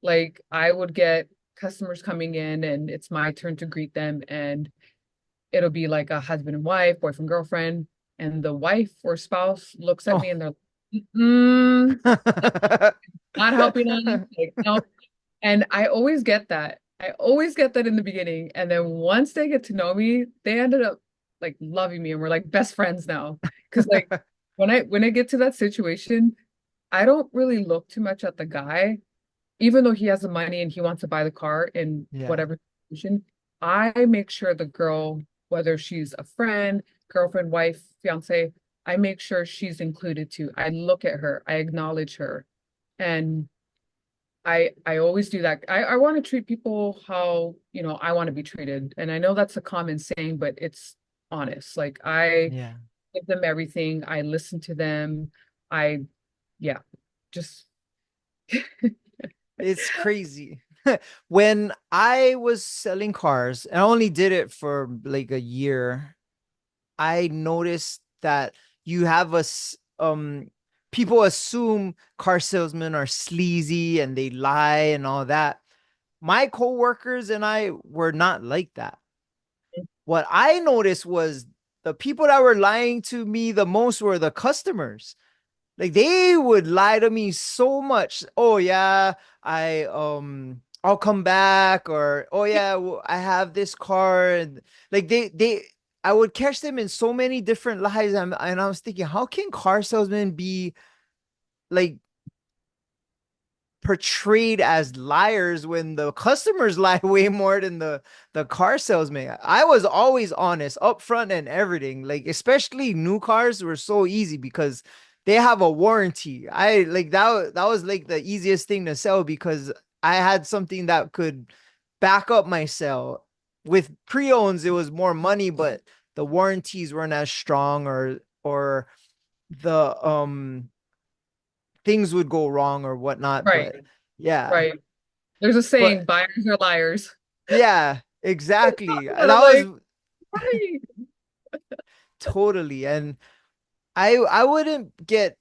Like I would get customers coming in and it's my turn to greet them and it'll be like a husband and wife, boyfriend, girlfriend, and the wife or spouse looks at me Oh. and they're like, mm, not helping us. Like, no. And I always get that. I always get that in the beginning. And then once they get to know me, they ended up like loving me and we're like best friends now. Cause like when I get to that situation, I don't really look too much at the guy even though he has the money and he wants to buy the car in Yeah. whatever situation, I make sure the girl, whether she's a friend, girlfriend, wife, fiance, I make sure she's included too. I look at her, I acknowledge her, and I always do that. I want to treat people how, I want to be treated. And I know that's a common saying, but it's honest. Like I Yeah. give them everything, I listen to them. I yeah, just It's crazy. When I was selling cars, and I only did it for like a year, I noticed that you have people assume car salesmen are sleazy and they lie and all that. My coworkers and I were not like that. What I noticed was the people that were lying to me the most were the customers. Like they would lie to me so much. Oh yeah, I'll come back, or oh yeah, I have this car, and like I would catch them in so many different lies, and I was thinking, how can car salesmen be like portrayed as liars when the customers lie way more than the car salesman? I was always honest, upfront and everything. Like especially new cars were so easy because they have a warranty. I like that was like the easiest thing to sell because I had something that could back up my sale. With pre-owns, it was more money, but the warranties weren't as strong, or the things would go wrong or whatnot. Right, But yeah, right. There's a but saying, buyers are liars. yeah, exactly. But That I'm like, was right. totally. And I wouldn't get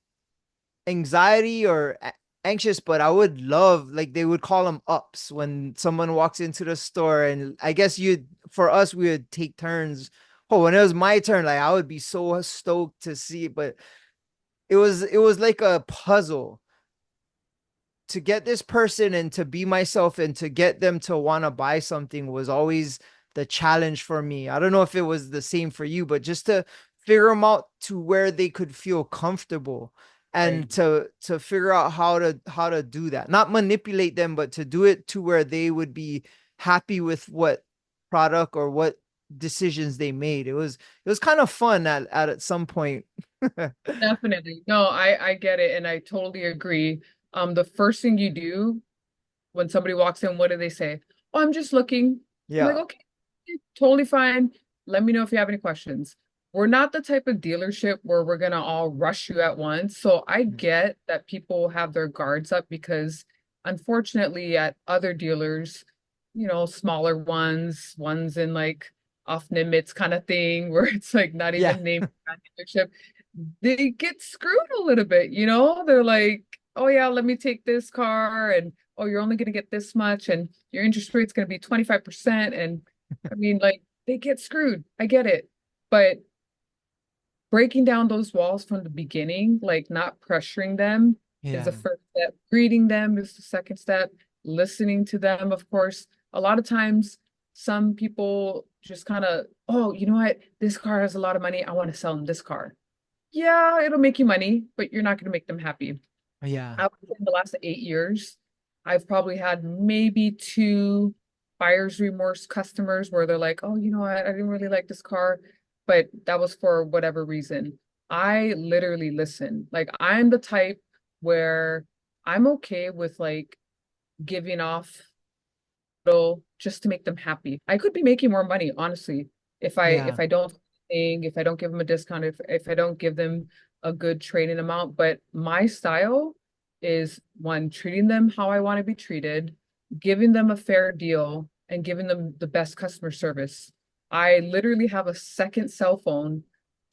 anxiety or anxious, but I would love, like they would call them ups when someone walks into the store, and I guess you'd for us we would take turns. Oh, when it was my turn, like I would be so stoked to see it, but it was like a puzzle to get this person and to be myself and to get them to want to buy something was always the challenge for me. I don't know if it was the same for you, but just to figure them out to where they could feel comfortable, Right. and to figure out how to do that. Not manipulate them, but to do it to where they would be happy with what product or what decisions they made. It was kind of fun at some point. Definitely. No, I get it and I totally agree. The first thing you do when somebody walks in, what do they say? Oh, I'm just looking. I'm like, Yeah. okay, totally fine. Let me know if you have any questions. We're not the type of dealership where we're gonna all rush you at once. So I get that people have their guards up because unfortunately at other dealers, smaller ones in like off limits kind of thing where it's like not Yeah. even named dealership, they get screwed a little bit, They're like, oh yeah, let me take this car and oh, you're only gonna get this much and your interest rate's gonna be 25%. And I mean, like they get screwed. I get it. But breaking down those walls from the beginning, like not pressuring them is the Yeah. first step. Greeting them is the second step. Listening to them, of course. A lot of times, some people just kind of, oh, you know what? This car has a lot of money. I want to sell them this car. Yeah, it'll make you money, but you're not going to make them happy. Yeah. I would say in the last 8 years, I've probably had maybe two buyer's remorse customers where they're like, oh, you know what? I didn't really like this car, but that was for whatever reason. I literally listen. Like, I'm the type where I'm okay with like giving off little just to make them happy. I could be making more money, honestly, if Yeah. I don't think, if I don't give them a discount, if I don't give them a good trading amount. But my style is one, treating them how I want to be treated, giving them a fair deal, and giving them the best customer service. I literally have a second cell phone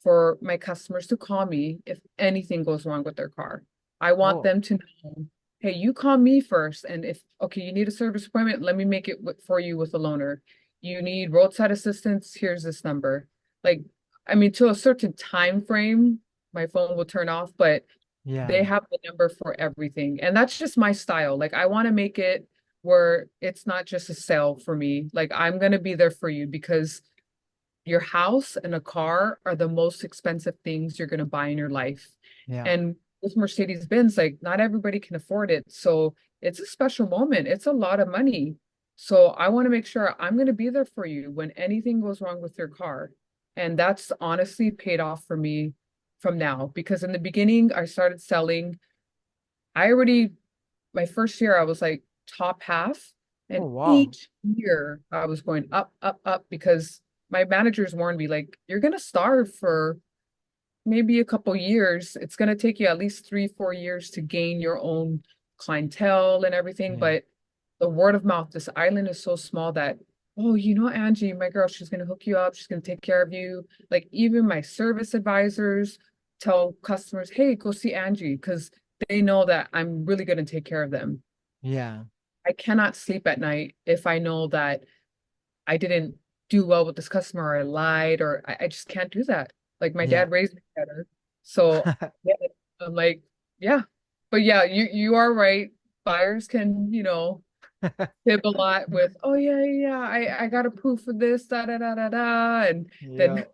for my customers to call me if anything goes wrong with their car. I want Oh, them to know, hey, you call me first. And if, okay, you need a service appointment, let me make it for you with a loaner. You need roadside assistance, here's this number. Like, I mean, to a certain time frame, my phone will turn off, but they yeah. have the number for everything. And that's just my style. Like, I want to make it where it's not just a sale for me. Like, I'm going to be there for you because your house and a car are the most expensive things you're going to buy in your life. Yeah. And with Mercedes-Benz, like not everybody can afford it. So it's a special moment. It's a lot of money. So I want to make sure I'm going to be there for you when anything goes wrong with your car. And that's honestly paid off for me from now because in the beginning, I started selling. I already, my first year, I was like top half. Oh, And wow. each year I was going up, up, up because my managers warned me, like, you're going to starve for maybe a couple years. It's going to take you at least 3, 4 years to gain your own clientele and everything. Yeah. But the word of mouth, this island is so small that, oh, Angie, my girl, she's going to hook you up. She's going to take care of you. Like even my service advisors tell customers, hey, go see Angie because they know that I'm really going to take care of them. Yeah. I cannot sleep at night if I know that I didn't do well with this customer or I lied or I just can't do that. Like my Yeah. dad raised me better. So yeah, I'm like, yeah. But yeah, you are right. Buyers can, fib a lot with, oh yeah, yeah, yeah, I got a proof for this, da da da da da, and Yeah. then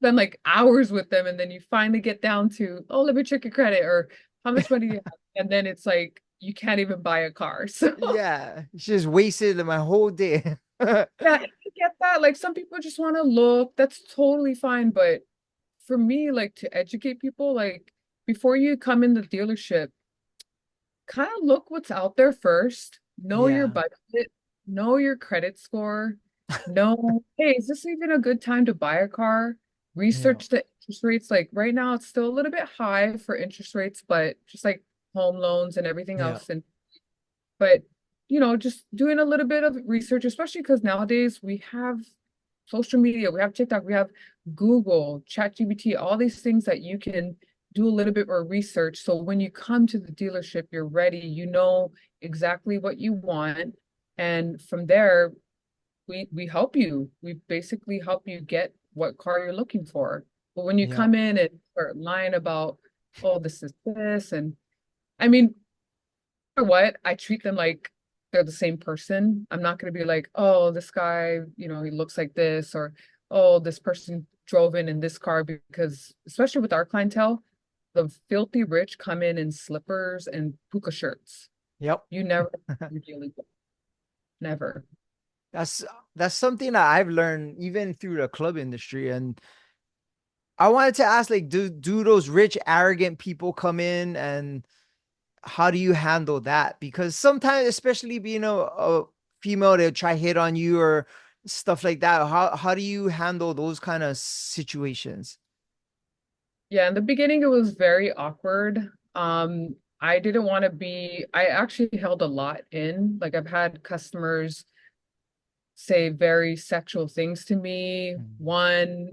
spend like hours with them, and then you finally get down to, oh, let me check your credit or how much money do you have, and then it's like you can't even buy a car. So Yeah. It's just wasted my whole day. yeah, I get that. Like some people just want to look, that's totally fine. But for me, like to educate people, like before you come in the dealership, kind of look what's out there first, know your Yeah. budget, know your credit score, know, hey, is this even a good time to buy a car? Yeah. Research the interest rates. Like right now, it's still a little bit high for interest rates, but just like home loans and everything Yeah. else. And but just doing a little bit of research, especially because nowadays we have social media, we have TikTok, we have Google, ChatGPT, all these things that you can do a little bit more research. So when you come to the dealership, you're ready, you know exactly what you want. And from there, we help you. We basically help you get what car you're looking for. But when you Yeah. come in and start lying about, oh, this is this, and I mean, what, I treat them like they're the same person. I'm not going to be like, oh, this guy, he looks like this, or oh, this person drove in this car, because especially with our clientele, the filthy rich come in slippers and puka shirts. Yep. You never you're dealing with never. That's that's something that I've learned even through the club industry. And I wanted to ask, like, do those rich, arrogant people come in, and how do you handle that? Because sometimes, especially being a female, they'll try hit on you or stuff like that. How do you handle those kind of situations? Yeah, in the beginning it was very awkward. I didn't want to be, I actually held a lot in. Like I've had customers say very sexual things to me. Mm. One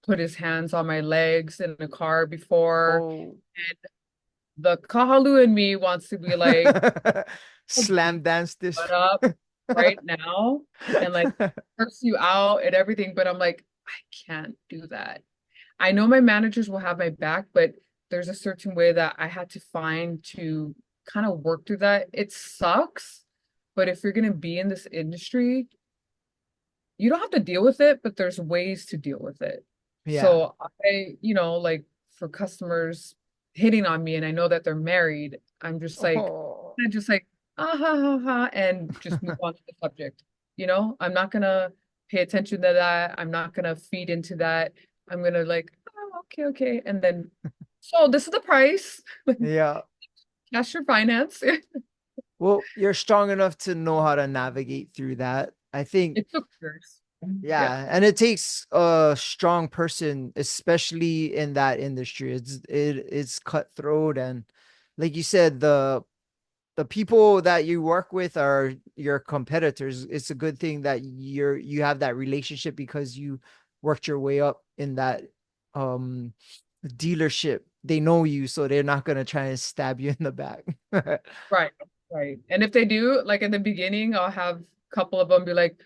put his hands on my legs in the car before. Oh, The Kahalu in me wants to be like, slam dance this. shut up right now and like curse you out and everything. But I'm like, I can't do that. I know my managers will have my back, but there's a certain way that I had to find to kind of work through that. It sucks, but if you're going to be in this industry, you don't have to deal with it, but there's ways to deal with it. Yeah. So like for customers hitting on me and I know that they're married, Oh, I'm just like, ah ha ha ha, and just move on to the subject. I'm not gonna pay attention to that. I'm not gonna feed into that. I'm gonna like, oh, okay, okay. And then, so this is the price. yeah. Cash your finance. Well, you're strong enough to know how to navigate through that. I think, It took years. Yeah. yeah, and it takes a strong person, especially in that industry. It's cutthroat, and like you said, the people that you work with are your competitors. It's a good thing that you have that relationship because you worked your way up in that um dealership. They know you, so they're not gonna try and stab you in the back. Right, right. And if they do, like in the beginning, I'll have a couple of them be like,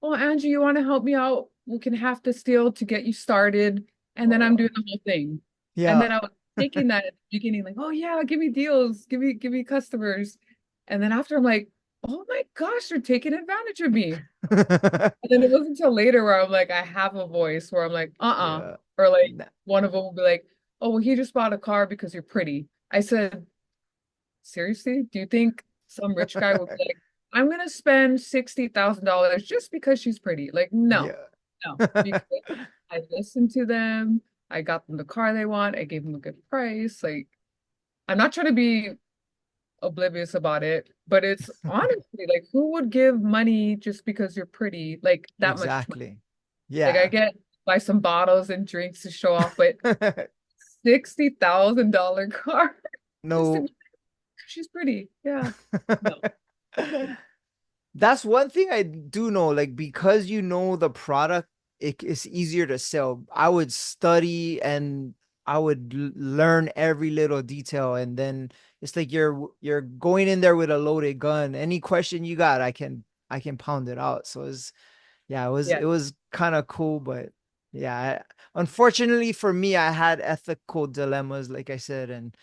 "Oh, Angie, you want to help me out? We can half this deal to get you started." And then I'm Oh, doing the whole thing. And yeah. then I was thinking that at the beginning, like, "Oh yeah, give me deals, give me customers." And then after I'm like, "Oh my gosh, you're taking advantage of me." And then it wasn't until later where I'm like, I have a voice where I'm like, Yeah. Or like Nah. one of them will be like, "Oh, well, he just bought a car because you're pretty." I said, seriously? Do you think some rich guy would be like, I'm gonna spend $60,000 just because she's pretty? Like, no, Yeah. no, because I listened to them, I got them the car they want, I gave them a good price. Like, I'm not trying to be oblivious about it, but it's honestly like, who would give money just because you're pretty? Like that much money. Exactly. Like, I Yeah. get buy some bottles and drinks to show off, but $60,000 car just to No. be, she's pretty. Yeah. No. That's one thing I do know, like because you know the product, it's easier to sell. I would study and I would learn every little detail, and then it's like you're going in there with a loaded gun. Any question you got, I can pound it out. So it's yeah, Yeah. it was kind of cool, but yeah, unfortunately for me, I had ethical dilemmas, like I said, and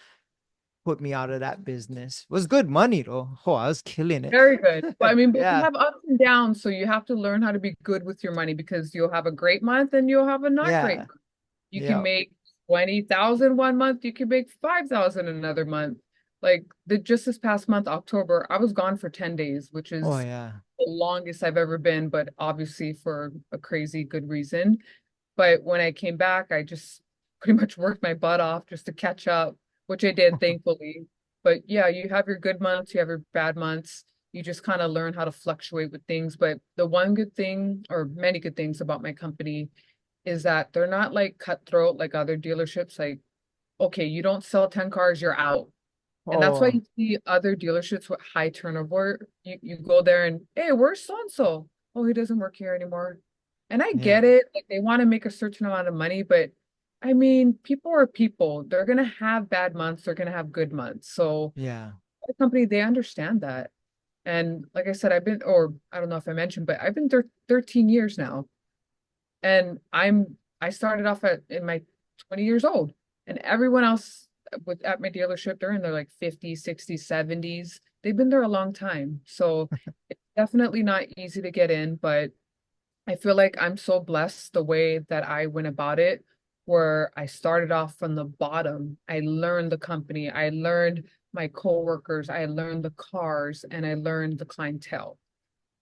put me out of that business. It was good money though. Oh, I was killing it. Very good. But I mean, but we Yeah. have ups and downs, so you have to learn how to be good with your money because you'll have a great month and you'll have a not great Yeah. month. You can Yeah. make 20,000 one month, you can make 5,000 another month. Like the just this past month, October, I was gone for 10 days, which Oh is yeah. the longest I've ever been, but obviously for a crazy good reason. But when I came back, I just pretty much worked my butt off just to catch up, which I did, thankfully. But yeah, you have your good months, you have your bad months. You just kind of learn how to fluctuate with things. But the one good thing, or many good things about my company, is that they're not like cutthroat like other dealerships. Like, okay, you don't sell 10 cars, you're out. And that's why Oh you see other dealerships with high turnover. You go there and, hey, where's so and so? Oh, he doesn't work here anymore. And I yeah. get it. Like they want to make a certain amount of money, but I mean, people are people. They're gonna have bad months, they're gonna have good months. So Yeah. the company, they understand that. And like I said, I've been, or I don't know if I mentioned, but I've been there 13 years now. And I started off in my 20 years old. And everyone else with at my dealership, they're in their like 50s, 60s, 70s. They've been there a long time. So it's definitely not easy to get in, but I feel like I'm so blessed the way that I went about it, where I started off from the bottom. I learned the company, I learned my coworkers, I learned the cars, and I learned the clientele.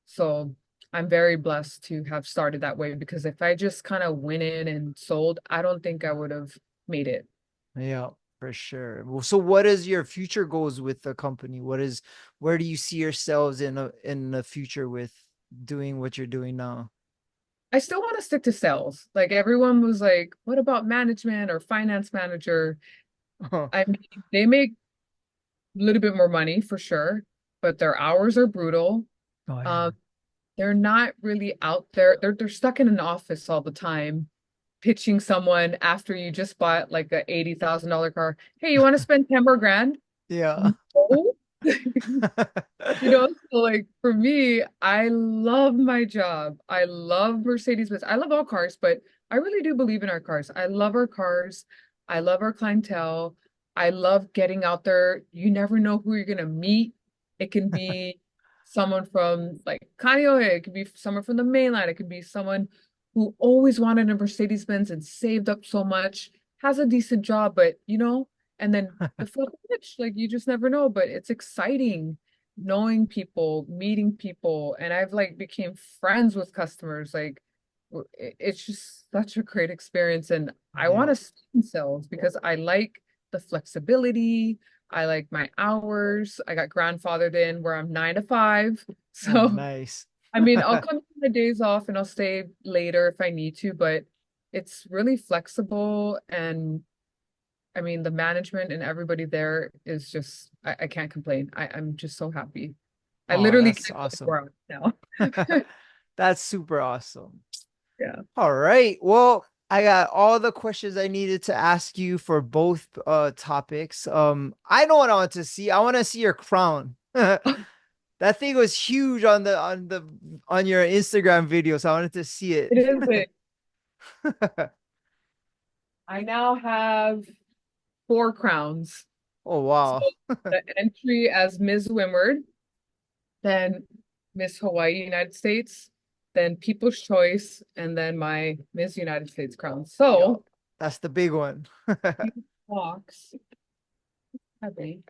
So I'm very blessed to have started that way because if I just kind of went in and sold, I don't think I would have made it. Yeah, for sure. Well, so what is your future goals with the company? Where do you see yourselves in the future with doing what you're doing now? I still want to stick to sales. Like everyone was like, what about management or finance manager? Oh, I mean, they make a little bit more money for sure, but their hours are brutal. oh yeah. Um, they're not really out there. They're stuck in an office all the time, pitching someone after you just bought like a $80,000 car. Hey, you want to spend 10 more grand? Yeah. No. So like for me, I love my job. I love Mercedes-Benz. I love all cars, but I really do believe in our cars. I love our cars. I love our clientele. I love getting out there. You never know who you're gonna meet. It can be someone from like Kaneohe, it could be someone from the mainland, it could be someone who always wanted a Mercedes-Benz and saved up so much, has a decent job, but and then the flip pitch, like you just never know, but it's exciting knowing people, meeting people, and I've like became friends with customers. Like it's just such a great experience, and I want Yeah. to stay in sales because I like the flexibility. I like my hours. I got grandfathered in where I'm 9 to 5. Oh, So, nice. I mean, I'll come on the days off and I'll stay later if I need to, but it's really flexible and I mean, the management and everybody there is just, I can't complain. I'm just so happy. I Oh, literally that's can't wait awesome. for it now. That's super awesome. Yeah. All right. Well, I got all the questions I needed to ask you for both topics. I know what I want to see. I want to see your crown. That thing was huge on your Instagram video, so I wanted to see it. It is big. I now have 4 crowns. Oh So wow. the entry as Ms. Windward, then Miss Hawaii United States, then People's Choice, and then my Miss United States crown. Yeah, So that's the big one. these box, heavy.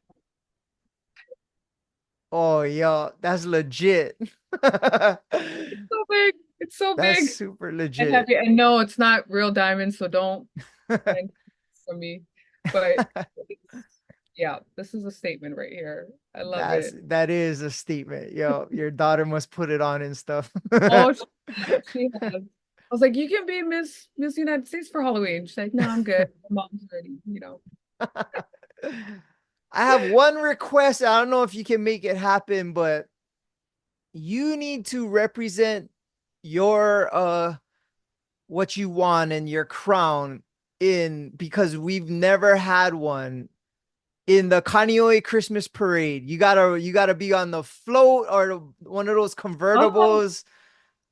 Oh yeah, that's legit. It's so big. It's so That's big super and legit. heavy. And no, it's not real diamonds, so don't find from me. But yeah, this is a statement right here. I love it. That is a statement. Yo, your daughter must put it on and stuff. Oh, she has. I was like, you can be Miss United States for Halloween. She's like, no, I'm good. My mom's ready. I have one request. I don't know if you can make it happen, but you need to represent your what you want and your crown in because we've never had one in the Kaneohe Christmas parade. You gotta be on the float or one of those Oh, convertibles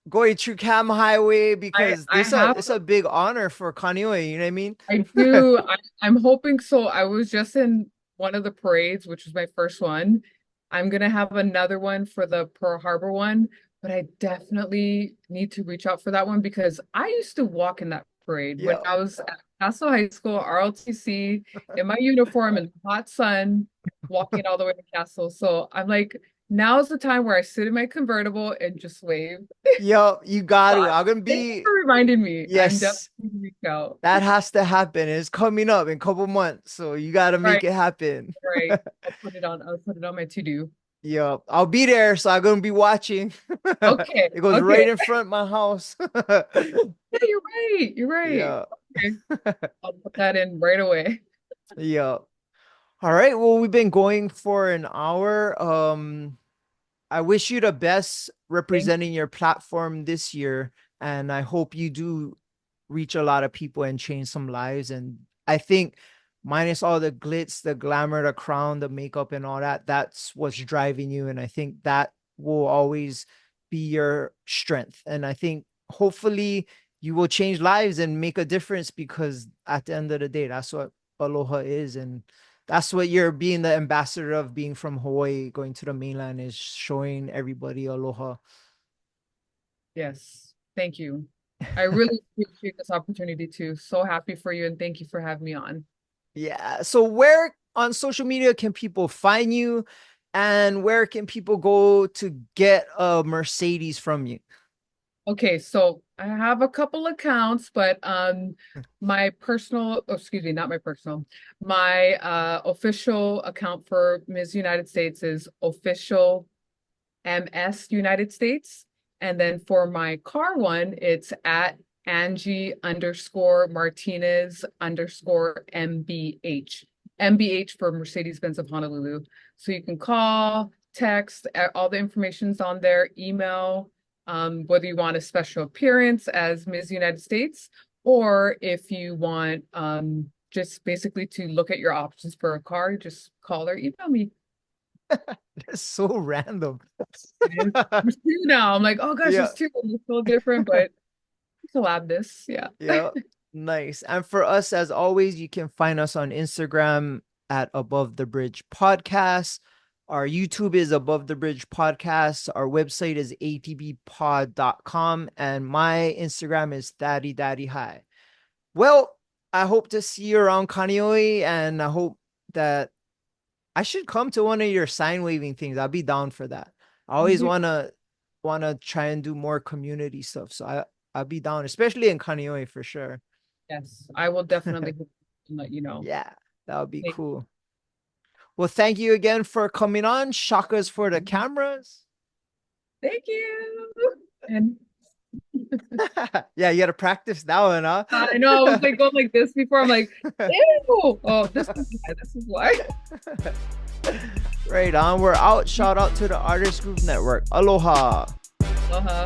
going through Cam Highway I because I this a have it's a big honor for Kaneohe, you know what I mean? I do. I'm hoping so. I was just in. one of the parades, which was my first one. I'm gonna have another one for the Pearl Harbor one, but I definitely need to reach out for that one because I used to walk in that parade when Yeah. I was at Castle High School, RLTC, in my uniform in the hot sun, walking all the way to Castle. So I'm like, now's the time where I sit in my convertible and just wave. Yo, you got So to. I'm gonna thank you be for reminding me. I'm definitely yes. gonna reach out. That has to happen. It's coming up in a couple months, so you got to make Right, it happen. right. I'll put it on my to-do. Yep, I'll be there, so I'm gonna be watching. Okay, It goes right okay. in front of my house. Yeah, you're right. You're right. Yeah, Okay, I'll put that in right away. yeah. All right. Well, we've been going for an hour. I wish you the best Thank representing your platform this year, and I hope you do reach a lot of people and change some lives. And I think, minus all the glitz, the glamour, the crown, the makeup, and all that, that's what's driving you. And I think that will always be your strength. And I think hopefully you will change lives and make a difference because at the end of the day, that's what Aloha is. And that's what you're being the ambassador of being from Hawaii, going to the mainland is showing everybody aloha. Yes, thank you. I really appreciate this opportunity too. So happy for you and thank you for having me on. Yeah. So where on social media can people find you and where can people go to get a Mercedes from you? Okay, so I have a couple accounts, but my personal, oh, excuse me, not my personal, my official account for Ms. United States is official MS United States. And then for my car one, it's at Angie underscore Martinez underscore MBH. MBH for Mercedes-Benz of Honolulu. So you can call, text, all the information's on there, email, whether you want a special appearance as Ms. United States, or if you want just basically to look at your options for a car, just call or email me. That's so random. It is. There's two now. I'm like, oh gosh, Yeah. there's two. It's so different, but collab this. Yeah. Yeah. Nice. And for us, as always, you can find us on Instagram at Above the Bridge Podcast. Our YouTube is Above the Bridge Podcast. Our website is atbpod.com. And my Instagram is Daddy Daddy Hi. Well, I hope to see you around Kaneohe, and I hope that I should come to one of your sign waving things. I'll be down for that. I always wanna try and do more community stuff. So I'll be down, especially in Kaneohe for sure. Yes, I will definitely let you know. Yeah, that would be cool. Well, thank you again for coming on. Shakas for the cameras. Thank you. And Yeah, you gotta practice that one, huh? I know I was like going like this before. I'm like, ew. Oh, this is why. This is why. Right on. We're out. Shout out to the Artist Group Network. Aloha. Uh-huh.